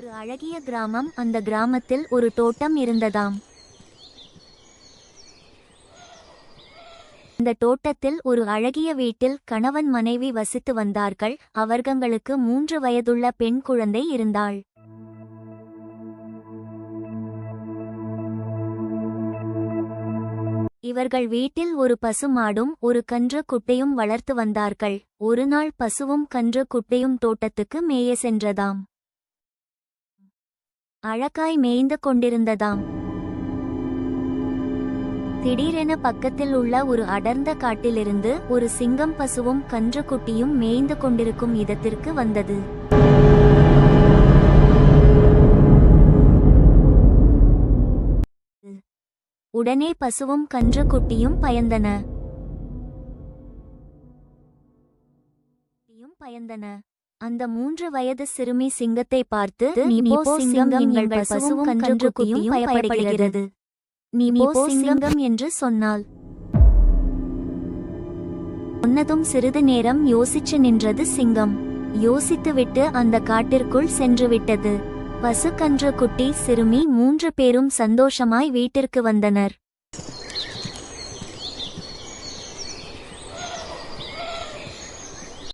ஒரு அழகிய கிராமம். அந்த கிராமத்தில் ஒரு தோட்டம் இருந்ததாம். இந்த தோட்டத்தில் ஒரு அழகிய வீட்டில் கணவன் மனைவி வசித்து வந்தார்கள். அவர்களுக்கு 3 வயதுள்ள பெண் குழந்தை இருந்தாள். இவர்கள் வீட்டில் ஒரு பசு மாடும் ஒரு கன்று குட்டையும் வளர்த்து வந்தார்கள். ஒரு நாள் பசுவும் கன்று குட்டையும் தோட்டத்துக்கு மேய சென்றதாம். அழகாய் மேய்ந்து கொண்டிருந்ததாம். திடீரென பக்கத்தில் உள்ள ஒரு அடர்ந்த காட்டிலிருந்து ஒரு சிங்கம் பசுவும் கன்று குட்டியும் மேய்ந்து கொண்டிருக்கும் இடத்திற்கு வந்தது. உடனே பசுவும் கன்று குட்டியும் பயந்தன. அந்த 3 வயது சிறுமி சிங்கத்தை பார்த்து, "நீ போ சிங்கம், எங்கள் பசுவும் கன்று குட்டியும் பயப்படுகிறது. நீ போ சிங்கம்" என்று சொன்னாள். சொன்னதும் சிறிது நேரம் யோசிச்சு நின்றது சிங்கம். யோசித்துவிட்டு அந்த காட்டிற்குள் சென்று விட்டது. பசு, கன்று குட்டி, சிறுமி 3 பேரும் சந்தோஷமாய் வீட்டிற்கு வந்தனர்.